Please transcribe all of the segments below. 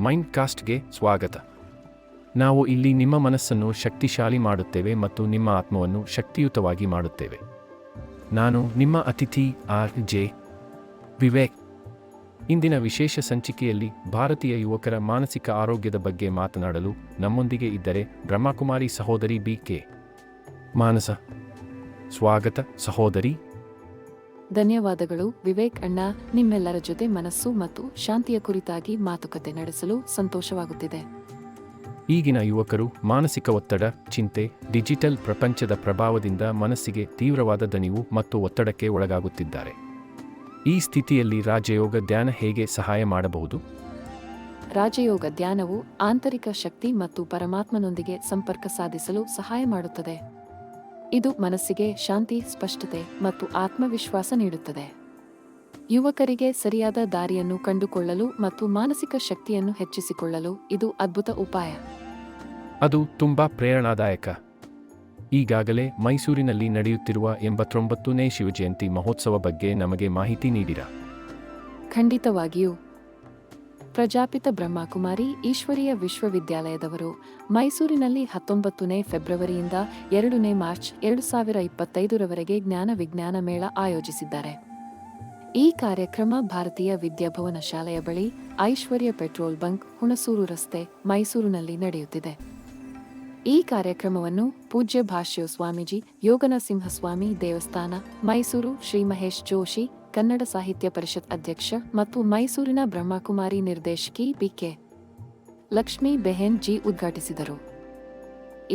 ಮೈಂಡ್ಕಾಸ್ಟ್ಗೆ ಸ್ವಾಗತ. ನಾವು ಇಲ್ಲಿ ನಿಮ್ಮ ಮನಸ್ಸನ್ನು ಶಕ್ತಿಶಾಲಿ ಮಾಡುತ್ತೇವೆ ಮತ್ತು ನಿಮ್ಮ ಆತ್ಮವನ್ನು ಶಕ್ತಿಯುತವಾಗಿ ಮಾಡುತ್ತೇವೆ. ನಾನು ನಿಮ್ಮ ಅತಿಥಿ ಆರ್.ಜೆ. ವಿವೇಕ್. ಇಂದಿನ ವಿಶೇಷ ಸಂಚಿಕೆಯಲ್ಲಿ ಭಾರತೀಯ ಯುವಕರ ಮಾನಸಿಕ ಆರೋಗ್ಯದ ಬಗ್ಗೆ ಮಾತನಾಡಲು ನಮ್ಮೊಂದಿಗೆ ಇದ್ದರೆ ಬ್ರಹ್ಮಕುಮಾರಿ ಸಹೋದರಿ ಬಿ.ಕೆ. ಮಾನಸ. ಸ್ವಾಗತ ಸಹೋದರಿ. ಧನ್ಯವಾದಗಳು ವಿವೇಕ್ ಅಣ್ಣ. ನಿಮ್ಮೆಲ್ಲರ ಜೊತೆ ಮನಸ್ಸು ಮತ್ತು ಶಾಂತಿಯ ಕುರಿತಾಗಿ ಮಾತುಕತೆ ನಡೆಸಲು ಸಂತೋಷವಾಗುತ್ತಿದೆ. ಈಗಿನ ಯುವಕರು ಮಾನಸಿಕ ಒತ್ತಡ, ಚಿಂತೆ, ಡಿಜಿಟಲ್ ಪ್ರಪಂಚದ ಪ್ರಭಾವದಿಂದ ಮನಸ್ಸಿಗೆ ತೀವ್ರವಾದ ದಣಿವು ಮತ್ತು ಒತ್ತಡಕ್ಕೆ ಒಳಗಾಗುತ್ತಿದ್ದಾರೆ. ಈ ಸ್ಥಿತಿಯಲ್ಲಿ ರಾಜಯೋಗ ಧ್ಯಾನ ಹೇಗೆ ಸಹಾಯ ಮಾಡಬಹುದು? ರಾಜಯೋಗ ಧ್ಯಾನವು ಆಂತರಿಕ ಶಕ್ತಿ ಮತ್ತು ಪರಮಾತ್ಮನೊಂದಿಗೆ ಸಂಪರ್ಕ ಸಾಧಿಸಲು ಸಹಾಯ ಮಾಡುತ್ತದೆ. ಇದು ಮನಸ್ಸಿಗೆ ಶಾಂತಿ, ಸ್ಪಷ್ಟತೆ ಮತ್ತು ಆತ್ಮವಿಶ್ವಾಸ ನೀಡುತ್ತದೆ. ಯುವಕರಿಗೆ ಸರಿಯಾದ ದಾರಿಯನ್ನು ಕಂಡುಕೊಳ್ಳಲು ಮತ್ತು ಮಾನಸಿಕ ಶಕ್ತಿಯನ್ನು ಹೆಚ್ಚಿಸಿಕೊಳ್ಳಲು ಇದು ಅದ್ಭುತ ಉಪಾಯ. ಅದು ತುಂಬಾ ಪ್ರೇರಣಾದಾಯಕ. ಈಗಾಗಲೇ ಮೈಸೂರಿನಲ್ಲಿ ನಡೆಯುತ್ತಿರುವ 89ನೇ ಶಿವಜಯಂತಿ ಮಹೋತ್ಸವ ಬಗ್ಗೆ ನಮಗೆ ಮಾಹಿತಿ ನೀಡಿರಾ? ಖಂಡಿತವಾಗಿಯೂ. ಪ್ರಜಾಪಿತ ಬ್ರಹ್ಮಕುಮಾರಿ ಈಶ್ವರೀಯ ವಿಶ್ವವಿದ್ಯಾಲಯದವರು ಮೈಸೂರಿನಲ್ಲಿ 19ನೇ ಫೆಬ್ರವರಿಯಿಂದ 2ನೇ ಮಾರ್ಚ್ 2025ರವರೆಗೆ ಜ್ಞಾನ ವಿಜ್ಞಾನ ಮೇಳ ಆಯೋಜಿಸಿದ್ದಾರೆ. ಈ ಕಾರ್ಯಕ್ರಮ ಭಾರತೀಯ ವಿದ್ಯಾಭವನ ಶಾಲೆಯ ಬಳಿ ಐಶ್ವರ್ಯ ಪೆಟ್ರೋಲ್ ಬಂಕ್, ಹುಣಸೂರು ರಸ್ತೆ, ಮೈಸೂರಿನಲ್ಲಿ ನಡೆಯುತ್ತಿದೆ. ಈ ಕಾರ್ಯಕ್ರಮವನ್ನು ಪೂಜ್ಯ ಭಾಷ್ಯ ಸ್ವಾಮೀಜಿ, ಯೋಗನರಸಿಂಹಸ್ವಾಮಿ ದೇವಸ್ಥಾನ, ಮೈಸೂರು, ಶ್ರೀ ಮಹೇಶ್ ಜೋಶಿ, ಕನ್ನಡ ಸಾಹಿತ್ಯ ಪರಿಷತ್ ಅಧ್ಯಕ್ಷ ಮತ್ತು ಮೈಸೂರಿನ ಬ್ರಹ್ಮಕುಮಾರಿ ನಿರ್ದೇಶಕಿ ಬಿ.ಕೆ. ಲಕ್ಷ್ಮೀ ಬೆಹೆನ್ ಜಿ ಉದ್ಘಾಟಿಸಿದರು.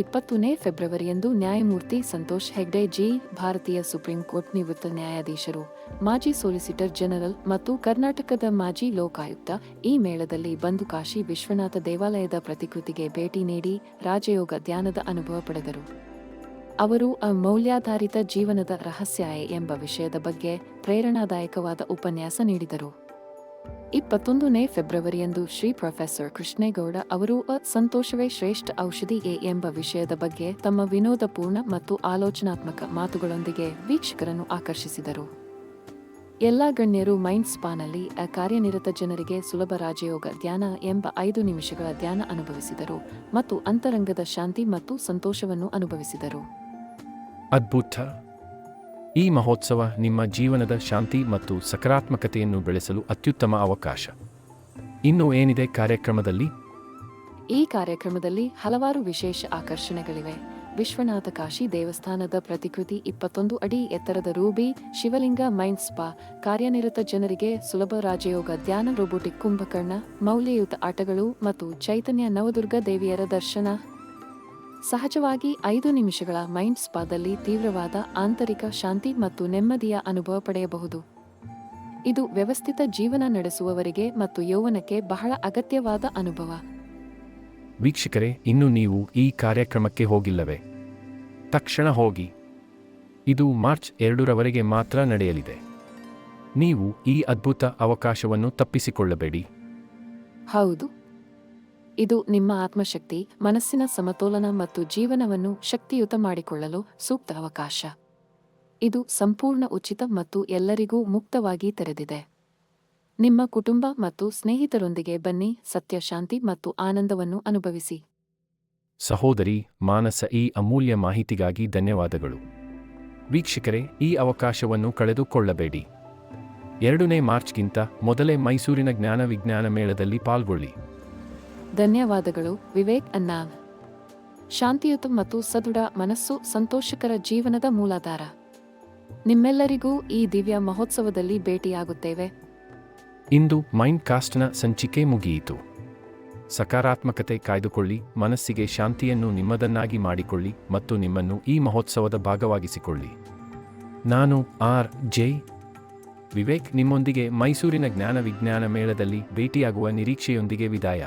20ನೇ ಫೆಬ್ರವರಿಯಂದು ನ್ಯಾಯಮೂರ್ತಿ ಸಂತೋಷ್ ಹೆಗ್ಡೆ ಜಿ, ಭಾರತೀಯ ಸುಪ್ರೀಂ ಕೋರ್ಟ್ ನಿವೃತ್ತ ನ್ಯಾಯಾಧೀಶರು, ಮಾಜಿ ಸೊಲಿಸಿಟರ್ ಜನರಲ್ ಮತ್ತು ಕರ್ನಾಟಕದ ಮಾಜಿ ಲೋಕಾಯುಕ್ತ ಈ ಮೇಳದಲ್ಲಿ ಬಂದು ಕಾಶಿ ವಿಶ್ವನಾಥ ದೇವಾಲಯದ ಪ್ರತಿಕೃತಿಗೆ ಭೇಟಿ ನೀಡಿ ರಾಜಯೋಗ ಧ್ಯಾನದ ಅನುಭವ ಪಡೆದರು. ಅವರು ಮೌಲ್ಯಾಧಾರಿತ ಜೀವನದ ರಹಸ್ಯ ಎಂಬ ವಿಷಯದ ಬಗ್ಗೆ ಪ್ರೇರಣಾದಾಯಕವಾದ ಉಪನ್ಯಾಸ ನೀಡಿದರು. 21ನೇ ಫೆಬ್ರವರಿಯಂದು ಶ್ರೀ ಪ್ರೊಫೆಸರ್ ಕೃಷ್ಣೇಗೌಡ ಅವರು ಸಂತೋಷವೇ ಶ್ರೇಷ್ಠ ಔಷಧಿ ಎಂಬ ವಿಷಯದ ಬಗ್ಗೆ ತಮ್ಮ ವಿನೋದಪೂರ್ಣ ಮತ್ತು ಆಲೋಚನಾತ್ಮಕ ಮಾತುಗಳೊಂದಿಗೆ ವೀಕ್ಷಕರನ್ನು ಆಕರ್ಷಿಸಿದರು. ಎಲ್ಲ ಗಣ್ಯರು ಮೈಂಡ್ ಸ್ಪಾನಲ್ಲಿ ಕಾರ್ಯನಿರತ ಜನರಿಗೆ ಸುಲಭ ರಾಜಯೋಗ ಧ್ಯಾನ ಎಂಬ 5 ನಿಮಿಷಗಳ ಧ್ಯಾನ ಅನುಭವಿಸಿದರು ಮತ್ತು ಅಂತರಂಗದ ಶಾಂತಿ ಮತ್ತು ಸಂತೋಷವನ್ನು ಅನುಭವಿಸಿದರು. ಅದ್ಭುತ. ಈ ಮಹೋತ್ಸವ ನಿಮ್ಮ ಜೀವನದ ಶಾಂತಿ ಮತ್ತು ಸಕಾರಾತ್ಮಕತೆಯನ್ನು ಬೆಳೆಸಲು ಅತ್ಯುತ್ತಮ ಅವಕಾಶ. ಇನ್ನು ಏನಿದೆ ಕಾರ್ಯಕ್ರಮದಲ್ಲಿ? ಈ ಕಾರ್ಯಕ್ರಮದಲ್ಲಿ ಹಲವಾರು ವಿಶೇಷ ಆಕರ್ಷಣೆಗಳಿವೆ. ವಿಶ್ವನಾಥ ಕಾಶಿ ದೇವಸ್ಥಾನದ ಪ್ರತಿಕೃತಿ, 21 ಅಡಿ ಎತ್ತರದ ರೂಬಿ ಶಿವಲಿಂಗ, ಮೈಂಡ್ ಸ್ಪಾ, ಕಾರ್ಯನಿರತ ಜನರಿಗೆ ಸುಲಭ ರಾಜಯೋಗ ಧ್ಯಾನ, ರೋಬೋಟಿಕ್ ಕುಂಭಕರ್ಣ, ಮೌಲ್ಯಯುತ ಆಟಗಳು ಮತ್ತು ಚೈತನ್ಯ ನವದುರ್ಗ ದೇವಿಯರ ದರ್ಶನ. ಸಹಜವಾಗಿ 5 ನಿಮಿಷಗಳ ಮೈಂಡ್ ಸ್ಪಾದಲ್ಲಿ ತೀವ್ರವಾದ ಆಂತರಿಕ ಶಾಂತಿ ಮತ್ತು ನೆಮ್ಮದಿಯ ಅನುಭವ ಪಡೆಯಬಹುದು. ಇದು ವ್ಯವಸ್ಥಿತ ಜೀವನ ನಡೆಸುವವರಿಗೆ ಮತ್ತು ಯೌವನಕ್ಕೆ ಬಹಳ ಅಗತ್ಯವಾದ ಅನುಭವ. ವೀಕ್ಷಕರೇ, ಇನ್ನು ನೀವು ಈ ಕಾರ್ಯಕ್ರಮಕ್ಕೆ ಹೋಗಿಲ್ಲವೇ? ತಕ್ಷಣ ಹೋಗಿ. ಇದು ಮಾರ್ಚ್ 2ರವರೆಗೆ ಮಾತ್ರ ನಡೆಯಲಿದೆ. ನೀವು ಈ ಅದ್ಭುತ ಅವಕಾಶವನ್ನು ತಪ್ಪಿಸಿಕೊಳ್ಳಬೇಡಿ. ಹೌದು, ಇದು ನಿಮ್ಮ ಆತ್ಮಶಕ್ತಿ, ಮನಸ್ಸಿನ ಸಮತೋಲನ ಮತ್ತು ಜೀವನವನ್ನು ಶಕ್ತಿಯುತ ಮಾಡಿಕೊಳ್ಳಲು ಸೂಕ್ತ ಅವಕಾಶ. ಇದು ಸಂಪೂರ್ಣ ಉಚಿತ ಮತ್ತು ಎಲ್ಲರಿಗೂ ಮುಕ್ತವಾಗಿ ತೆರೆದಿದೆ. ನಿಮ್ಮ ಕುಟುಂಬ ಮತ್ತು ಸ್ನೇಹಿತರೊಂದಿಗೆ ಬನ್ನಿ, ಸತ್ಯ, ಶಾಂತಿ ಮತ್ತು ಆನಂದವನ್ನು ಅನುಭವಿಸಿ. ಸಹೋದರಿ ಮಾನಸ, ಈ ಅಮೂಲ್ಯ ಮಾಹಿತಿಗಾಗಿ ಧನ್ಯವಾದಗಳು. ವೀಕ್ಷಕರೇ, ಈ ಅವಕಾಶವನ್ನು ಕಳೆದುಕೊಳ್ಳಬೇಡಿ. 2ನೇ ಮಾರ್ಚ್ಗಿಂತ ಮೊದಲೇ ಮೈಸೂರಿನ ಜ್ಞಾನ ವಿಜ್ಞಾನ ಮೇಳದಲ್ಲಿ ಪಾಲ್ಗೊಳ್ಳಿ. ಧನ್ಯವಾದಗಳು ವಿವೇಕ್ ಅಣ್ಣ. ಶಾಂತಿಯುತ ಮತ್ತು ಸದೃಢ ಮನಸ್ಸು ಸಂತೋಷಕರ ಜೀವನದ ಮೂಲಾಧಾರ. ನಿಮ್ಮೆಲ್ಲರಿಗೂ ಈ ದಿವ್ಯ ಮಹೋತ್ಸವದಲ್ಲಿ ಭೇಟಿಯಾಗುತ್ತೇವೆ. ಇಂದು ಮೈಂಡ್ ಕಾಸ್ಟ್ನ ಸಂಚಿಕೆ ಮುಗಿಯಿತು. ಸಕಾರಾತ್ಮಕತೆ ಕಾಯ್ದುಕೊಳ್ಳಿ, ಮನಸ್ಸಿಗೆ ಶಾಂತಿಯನ್ನು ನಿಮ್ಮದನ್ನಾಗಿ ಮಾಡಿಕೊಳ್ಳಿ ಮತ್ತು ನಿಮ್ಮನ್ನು ಈ ಮಹೋತ್ಸವದ ಭಾಗವಾಗಿಸಿಕೊಳ್ಳಿ. ನಾನು ಆರ್.ಜೆ. ವಿವೇಕ್ ನಿಮ್ಮೊಂದಿಗೆ ಮೈಸೂರಿನ ಜ್ಞಾನ ವಿಜ್ಞಾನ ಮೇಳದಲ್ಲಿ ಭೇಟಿಯಾಗುವ ನಿರೀಕ್ಷೆಯೊಂದಿಗೆ ವಿದಾಯ.